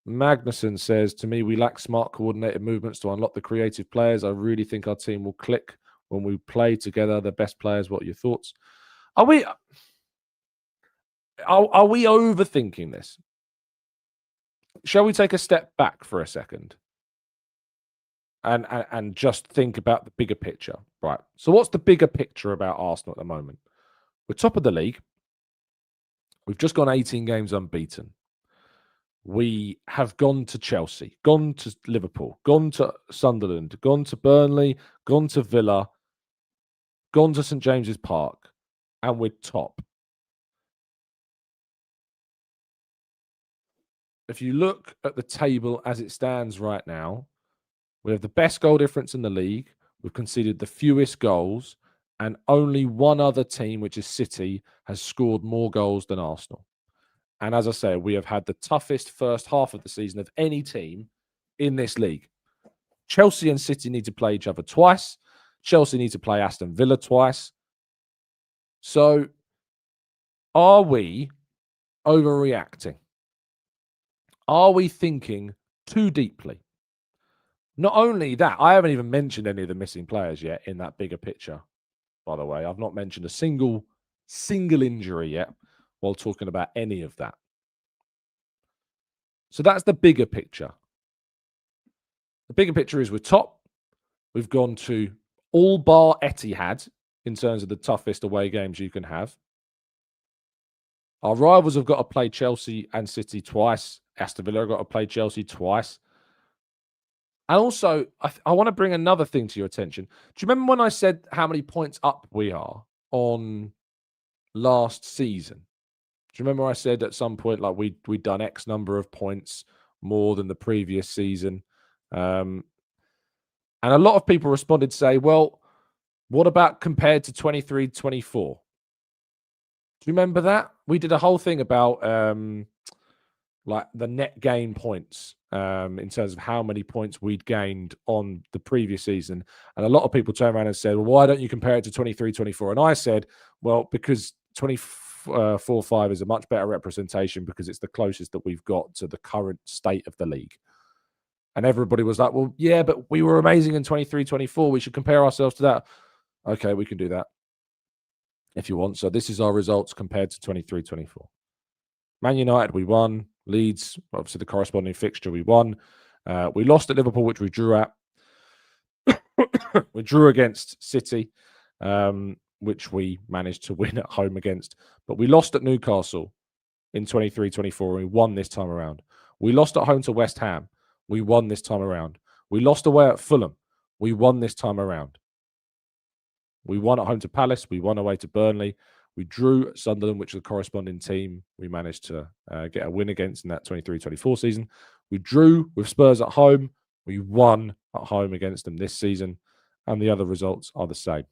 Magnuson says, to me, we lack smart coordinated movements to unlock the creative players. I really think our team will click when we play together. The best players. What are your thoughts? Are we overthinking this? Shall we take a step back for a second and just think about the bigger picture? Right. So what's the bigger picture about Arsenal at the moment? We're top of the league. We've just gone 18 games unbeaten. We have gone to Chelsea, gone to Liverpool, gone to Sunderland, gone to Burnley, gone to Villa, gone to St. James's Park, and we're top. If you look at the table as it stands right now, we have the best goal difference in the league. We've conceded the fewest goals, and only one other team, which is City, has scored more goals than Arsenal. And as I say, we have had the toughest first half of the season of any team in this league. Chelsea and City need to play each other twice. Chelsea need to play Aston Villa twice. So are we overreacting? Are we thinking too deeply? Not only that, I haven't even mentioned any of the missing players yet in that bigger picture, by the way. I've not mentioned a single injury yet while talking about any of that. So that's the bigger picture. The bigger picture is we're top. We've gone to all bar Etihad in terms of the toughest away games you can have. Our rivals have got to play Chelsea and City twice. Aston Villa have got to play Chelsea twice. And also, I want to bring another thing to your attention. Do you remember when I said how many points up we are on last season? Do you remember I said at some point, like, we'd done X number of points more than the previous season. And a lot of people responded to say, well, what about compared to 23-24? Do you remember that? We did a whole thing about like the net gain points in terms of how many points we'd gained on the previous season. And a lot of people turned around and said, well, why don't you compare it to 23-24? And I said, well, because 24-5 is a much better representation because it's the closest that we've got to the current state of the league. And everybody was like, well, yeah, but we were amazing in 23-24. We should compare ourselves to that. Okay, we can do that if you want. So this is our results compared to 23-24. Man United, we won. Leeds, obviously the corresponding fixture, we won. We lost at Liverpool, which we drew at. We drew against City, which we managed to win at home against. But we lost at Newcastle in 23-24, and we won this time around. We lost at home to West Ham. We won this time around. We lost away at Fulham. We won this time around. We won at home to Palace. We won away to Burnley. We drew at Sunderland, which is the corresponding team we managed to get a win against in that 23-24 season. We drew with Spurs at home. We won at home against them this season. And the other results are the same.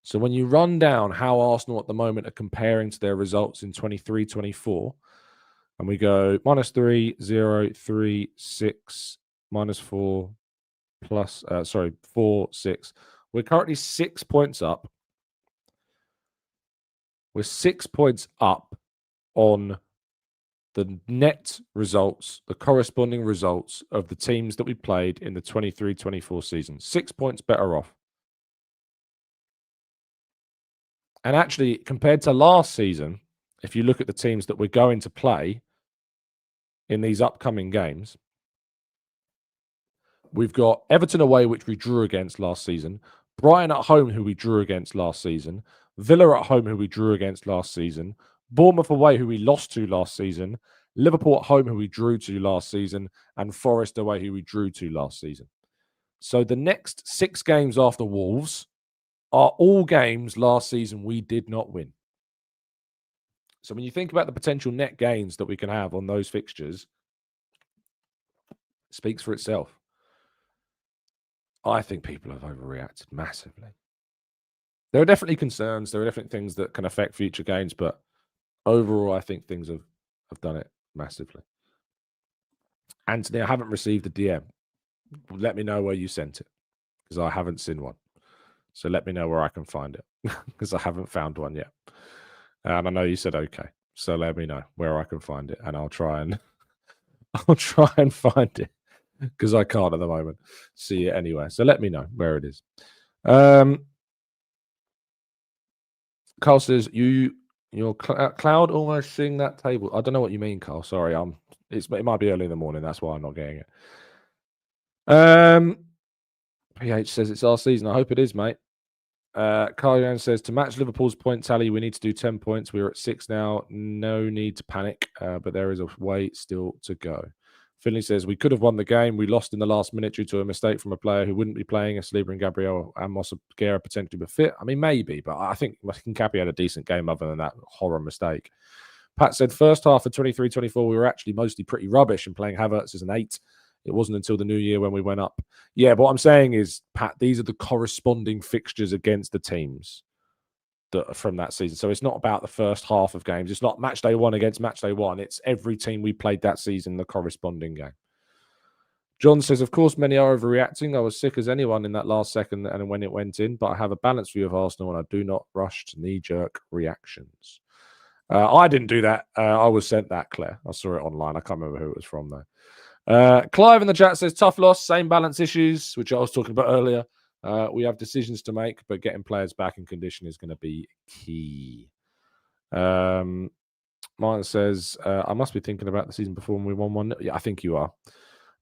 So when you run down how Arsenal at the moment are comparing to their results in 23-24, and we go -3, 0, 3, 6, -4, plus, 4, 6. We're currently 6 points up. We're 6 points up on the net results, the corresponding results of the teams that we played in the 23-24 season. 6 points better off. And actually, compared to last season, if you look at the teams that we're going to play in these upcoming games, we've got Everton away, which we drew against last season, Brighton at home, who we drew against last season, Villa at home, who we drew against last season, Bournemouth away, who we lost to last season, Liverpool at home, who we drew to last season, and Forest away, who we drew to last season. So the next 6 games after Wolves are all games last season we did not win. So when you think about the potential net gains that we can have on those fixtures, it speaks for itself. I think people have overreacted massively. There are definitely concerns. There are definitely things that can affect future games, but overall, I think things have done it massively. Anthony, I haven't received a DM. Let me know where you sent it, because I haven't seen one. So let me know where I can find it, because I haven't found one yet. And I know you said okay. So let me know where I can find it, and I'll try and find it, because I can't at the moment see it anywhere. So let me know where it is. Carl says your cloud almost seeing that table. I don't know what you mean, Carl. Sorry, it might be early in the morning. That's why I'm not getting it. PH says it's our season. I hope it is, mate. Carl says to match Liverpool's point tally, we need to do 10 points. We're at 6 now. No need to panic, but there is a way still to go. Finley says we could have won the game. We lost in the last minute due to a mistake from a player who wouldn't be playing. If Saliba and Gabriel and Mosquera potentially were fit. I mean, maybe, but I think Cappy had a decent game other than that horror mistake. Pat said first half of 23-24, we were actually mostly pretty rubbish and playing Havertz as an 8. It wasn't until the new year when we went up. Yeah, but what I'm saying is, Pat, these are the corresponding fixtures against the teams that are from that season. So it's not about the first half of games. It's not match day 1 against match day 1. It's every team we played that season, the corresponding game. John says, of course, many are overreacting. I was sick as anyone in that last second and when it went in, but I have a balanced view of Arsenal and I do not rush to knee-jerk reactions. I didn't do that. I was sent that, Claire. I saw it online. I can't remember who it was from, though. Clive in the chat says, tough loss, same balance issues, which I was talking about earlier. We have decisions to make, but getting players back in condition is going to be key. Martin says, I must be thinking about the season before when we won 1. Yeah, I think you are.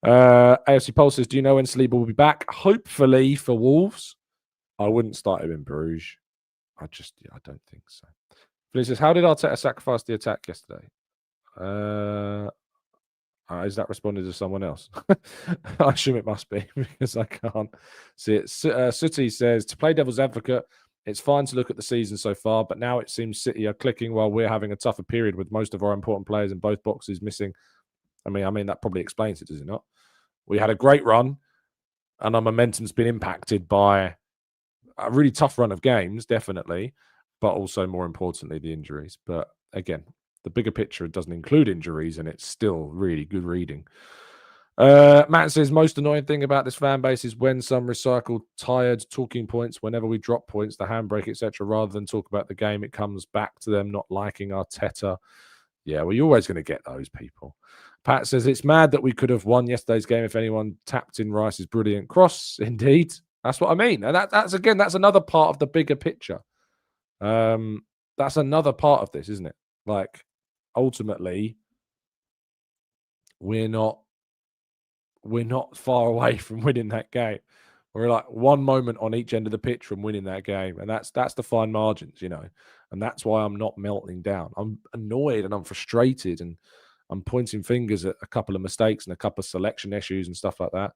AFC Pulse says, do you know when Saliba will be back? Hopefully for Wolves. I wouldn't start him in Bruges. I don't think so. But he says, how did Arteta sacrifice the attack yesterday? Is that responded to someone else? I assume it must be because I can't see it. Sooty says, to play devil's advocate, it's fine to look at the season so far, but now it seems City are clicking while we're having a tougher period with most of our important players in both boxes missing. I mean that probably explains it, does it not? We had a great run, and our momentum's been impacted by a really tough run of games, definitely, but also more importantly, the injuries. But again, the bigger picture doesn't include injuries, and it's still really good reading. Matt says, most annoying thing about this fan base is when some recycle tired talking points whenever we drop points, the handbrake, etc., rather than talk about the game, it comes back to them not liking Arteta. Yeah, well, you're always going to get those people. Pat says, it's mad that we could have won yesterday's game if anyone tapped in Rice's brilliant cross. Indeed. That's what I mean. And that's another part of the bigger picture. That's another part of this, isn't it? Like, ultimately, we're not far away from winning that game. We're like one moment on each end of the pitch from winning that game. And that's the fine margins, you know. And that's why I'm not melting down. I'm annoyed and I'm frustrated and I'm pointing fingers at a couple of mistakes and a couple of selection issues and stuff like that.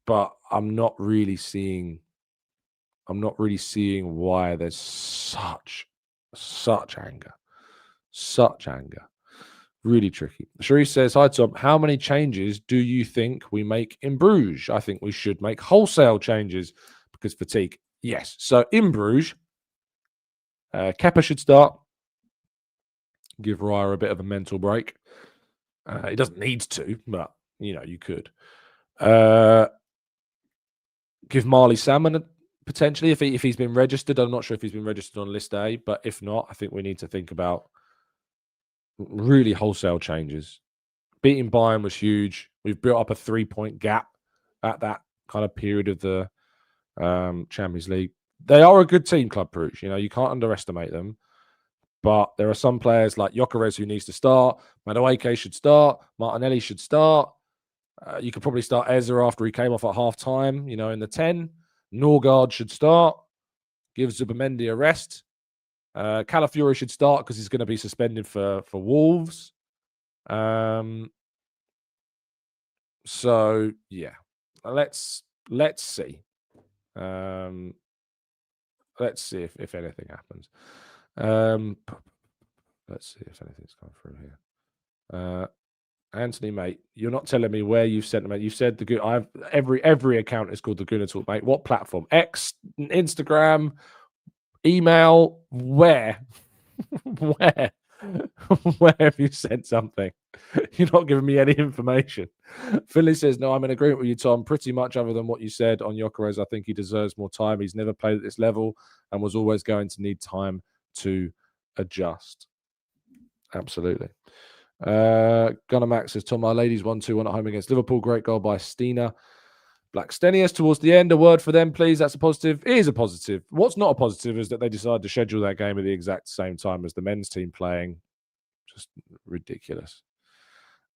But I'm not really seeing why there's such anger. Such anger. Really tricky. Sharif says, hi, Tom. How many changes do you think we make in Bruges? I think we should make wholesale changes because fatigue. Yes. So in Bruges, Kepa should start. Give Raya a bit of a mental break. He doesn't need to, but, you know, you could. Give Marley Salmon potentially if he's been registered. I'm not sure if he's been registered on list A, but if not, I think we need to think about really wholesale changes. Beating Bayern was huge. We've built up a 3-point gap at that kind of period of the Champions League. They are a good team, Club Brugge. You know, you can't underestimate them. But there are some players like Gyokeres who needs to start. Madueke should start. Martinelli should start. You could probably start Ezra after he came off at half-time, you know, in the 10. Norgard should start. Give Zubimendi a rest. Calafiori should start because he's going to be suspended for Wolves. So yeah, let's see. Let's see if anything happens. Let's see if anything's gone through here. Anthony, mate, you're not telling me where you've sent them. Mate. You've said the good. I've every account is called the Gooner Talk, mate. What platform? X, Instagram, email. Where? Where? Where have you sent something? You're not giving me any information. Finley says, no, I'm in agreement with you, Tom. Pretty much other than what you said on Gyokeres, I think he deserves more time. He's never played at this level and was always going to need time to adjust. Absolutely. Gunnar Max says, Tom, our ladies 1-2-1 at home against Liverpool. Great goal by Stina. Blackstenius towards the end. A word for them, please. That's a positive. It is a positive. What's not a positive is that they decided to schedule that game at the exact same time as the men's team playing. Just ridiculous.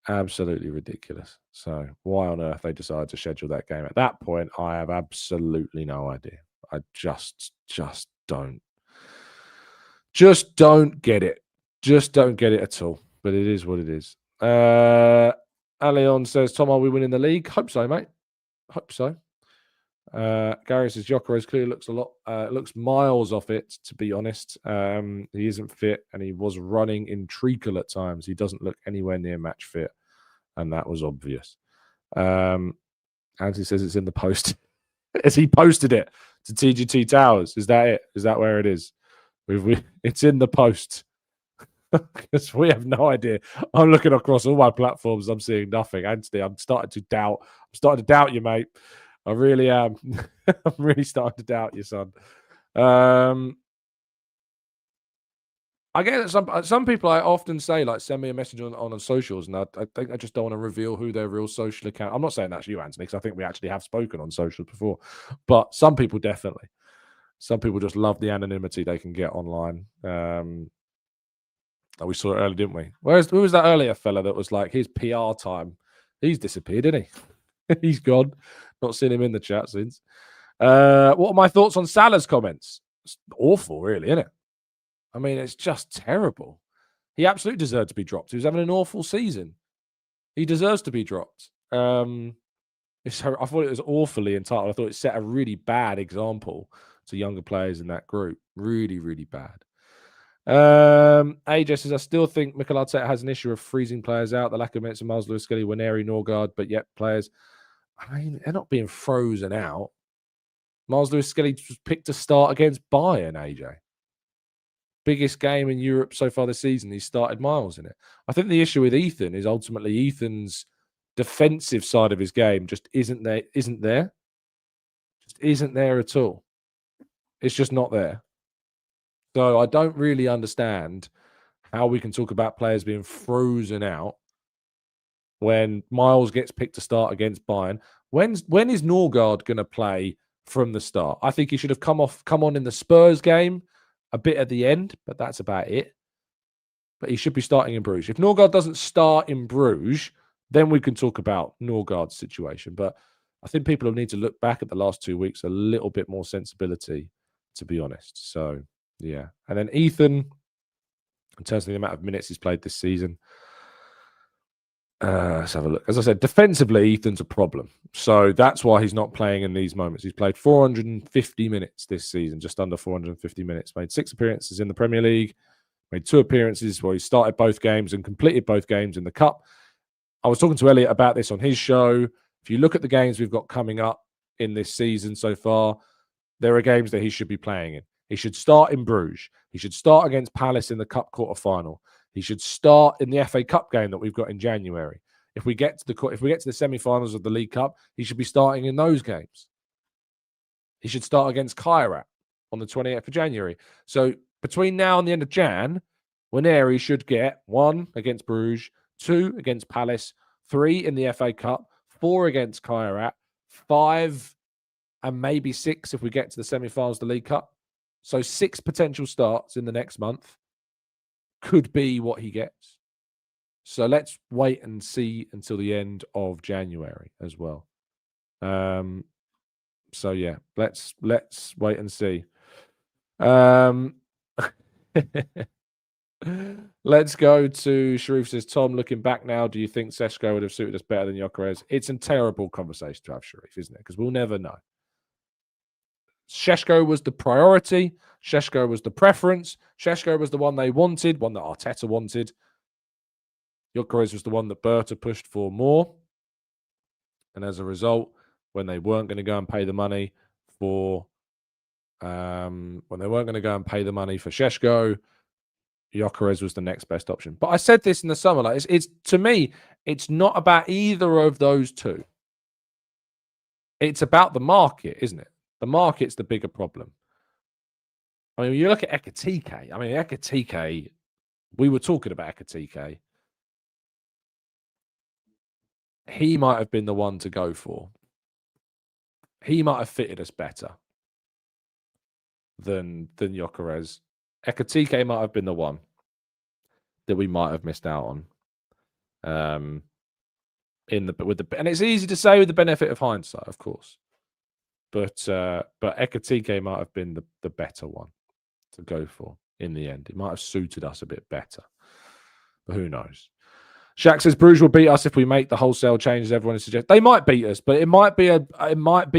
Absolutely ridiculous. So why on earth they decided to schedule that game at that point, I have absolutely no idea. I just don't get it. Just don't get it at all. But it is what it is. Aleon says, Tom, are we winning the league? Hope so, mate. Hope so. Gary says Gyokeres clearly looks miles off it, to be honest. He isn't fit and he was running in treacle at times. He doesn't look anywhere near match fit, and that was obvious. Anthony says it's in the post. Has he posted it to TGT Towers? Is that it? Is that where it is? It's in the post. Because we have no idea. I'm looking across all my platforms. I'm seeing nothing. Anthony, I'm starting to doubt you, mate. I really am. I'm really starting to doubt you, son. I get that some people I often say, like, send me a message on socials, and I think I just don't want to reveal who their real social account. I'm not saying that's you, Anthony, because I think we actually have spoken on socials before. But some people definitely. Some people just love the anonymity they can get online. We saw it earlier, didn't we? Who was that earlier fella that was like, his PR time? He's disappeared, isn't he? He's gone. Not seen him in the chat since. What are my thoughts on Salah's comments? It's awful, really, isn't it? I mean, it's just terrible. He absolutely deserved to be dropped. He was having an awful season. He deserves to be dropped. I thought it was awfully entitled. I thought it set a really bad example to younger players in that group. Really, really bad. AJ says, I still think Mikel Arteta has an issue of freezing players out. The lack of minutes of Miles Lewis, Skelly, Waneri, Norgard, but yet players, I mean, they're not being frozen out. Miles Lewis, Skelly was picked to start against Bayern, AJ. Biggest game in Europe so far this season. He started Miles in it. I think the issue with Ethan is ultimately Ethan's defensive side of his game just isn't there. Just isn't there at all. It's just not there. So I don't really understand how we can talk about players being frozen out when Miles gets picked to start against Bayern. When is Norgard going to play from the start? I think he should have come on in the Spurs game a bit at the end, but that's about it. But he should be starting in Bruges. If Norgard doesn't start in Bruges, then we can talk about Norgard's situation. But I think people will need to look back at the last 2 weeks a little bit more sensibility, to be honest. So, yeah. And then Ethan, in terms of the amount of minutes he's played this season, let's have a look. As I said, defensively, Ethan's a problem. So that's why he's not playing in these moments. He's played 450 minutes this season, just under 450 minutes. Made 6 appearances in the Premier League. Made 2 appearances where he started both games and completed both games in the Cup. I was talking to Elliot about this on his show. If you look at the games we've got coming up in this season so far, there are games that he should be playing in. He should start in Bruges. He should start against Palace in the Cup quarter-final. He should start in the FA Cup game that we've got in January. If we get to the semi-finals of the League Cup, he should be starting in those games. He should start against Kairat on the 28th of January. So between now and the end of Jan, Waneri should get 1 against Bruges, 2 against Palace, 3 in the FA Cup, 4 against Kairat, 5 and maybe 6 if we get to the semi-finals of the League Cup. So 6 potential starts in the next month could be what he gets. So let's wait and see until the end of January as well. So yeah, let's wait and see. Let's go to Sharif says, Tom, looking back now, do you think Seshko would have suited us better than Gyokeres? It's a terrible conversation to have, Sharif, isn't it? Because we'll never know. Seshko was the priority. Seshko was the preference. Seshko was the one they wanted, one that Arteta wanted. Gyokeres was the one that Berta pushed for more. And as a result, when they weren't going to go and pay the money for Seshko, Gyokeres was the next best option. But I said this in the summer, like it's to me, it's not about either of those two. It's about the market, isn't it? The market's the bigger problem. I mean, when you look at Ekatike, we were talking about Ekatike. He might have been the one to go for. He might have fitted us better than Gyokeres. Ekatike might have been the one that we might have missed out on. And it's easy to say with the benefit of hindsight, of course. But Ekatike might have been the better one to go for in the end. It might have suited us a bit better. But who knows? Shaq says Bruges will beat us if we make the wholesale changes everyone is suggesting. They might beat us, but it might be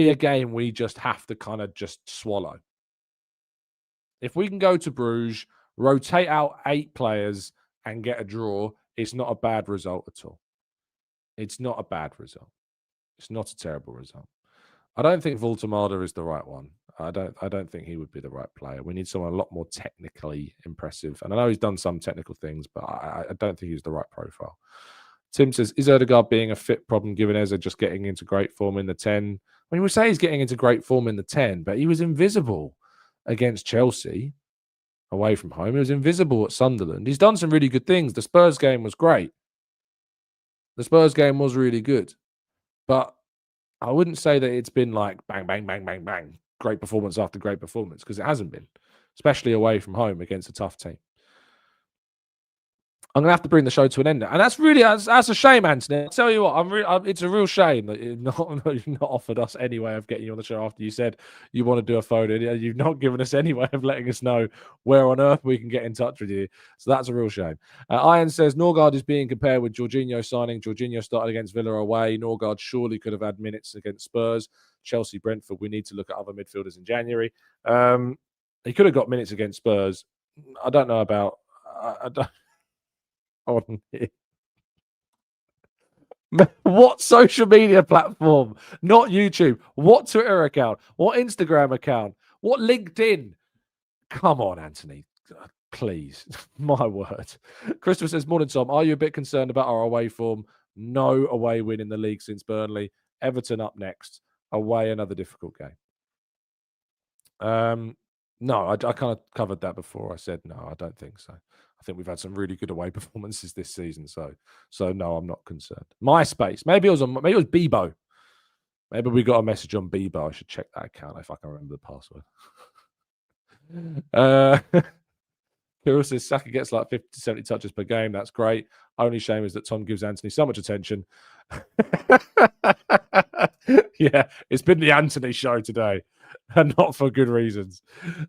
a game we just have to kind of just swallow. If we can go to Bruges, rotate out 8 players and get a draw, it's not a bad result at all. It's not a bad result. It's not a terrible result. I don't think Voltemada is the right one. I don't think he would be the right player. We need someone a lot more technically impressive. And I know he's done some technical things, but I don't think he's the right profile. Tim says, is Odegaard being a fit problem given Eze just getting into great form in the 10? I mean, we say he's getting into great form in the 10, but he was invisible against Chelsea away from home. He was invisible at Sunderland. He's done some really good things. The Spurs game was great. The Spurs game was really good. But I wouldn't say that it's been like bang, bang, bang, bang, bang, great performance after great performance, because it hasn't been, especially away from home against a tough team. I'm going to have to bring the show to an end. And that's a shame, Anthony. I'll tell you what, it's a real shame that you've not offered us any way of getting you on the show after you said you want to do a phone in. You've not given us any way of letting us know where on earth we can get in touch with you. So that's a real shame. Ian says, Norgard is being compared with Jorginho signing. Jorginho started against Villa away. Norgard surely could have had minutes against Spurs. Chelsea, Brentford, we need to look at other midfielders in January. He could have got minutes against Spurs. I don't know about. I don't. On here. What social media platform? Not YouTube. What Twitter account? What Instagram account? What LinkedIn? Come on, Anthony. Please. My word. Christopher says, morning, Tom. Are you a bit concerned about our away form? No away win in the league since Burnley. Everton up next. Away, another difficult game. No, I kind of covered that before. I said no, I don't think so. I think we've had some really good away performances this season. So no, I'm not concerned. MySpace. Maybe it was Bebo. Maybe we got a message on Bebo. I should check that account if I can remember the password. Kirill says Saka gets like 50 to 70 touches per game. That's great. Only shame is that Tom gives Anthony so much attention. Yeah, it's been the Anthony show today, and not for good reasons.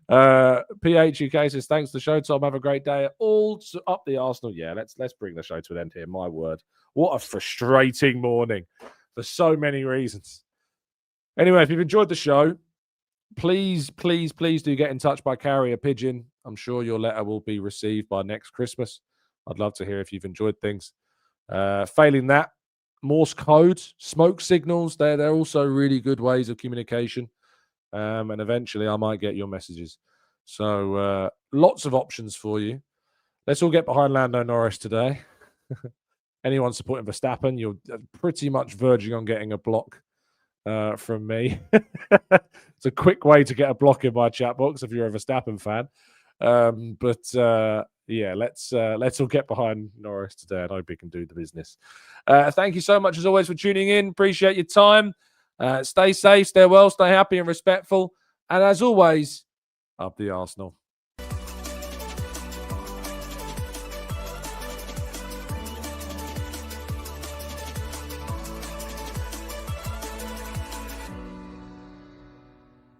PHUK says, thanks for the show, Tom. Have a great day. All up the Arsenal. Yeah, let's bring the show to an end here. My word. What a frustrating morning for so many reasons. Anyway, if you've enjoyed the show, please do get in touch by carrier pigeon. I'm sure your letter will be received by next Christmas. I'd love to hear if you've enjoyed things. Failing that, Morse code, smoke signals, they're also really good ways of communication. And eventually I might get your messages. So lots of options for you. Let's all get behind Lando Norris today. Anyone supporting Verstappen, you're pretty much verging on getting a block from me. It's a quick way to get a block in my chat box if you're a Verstappen fan. Yeah, let's all get behind Norris today and hope he can do the business. Thank you so much as always for tuning in. Appreciate your time. Stay safe, stay well, stay happy and respectful. And as always, up the Arsenal.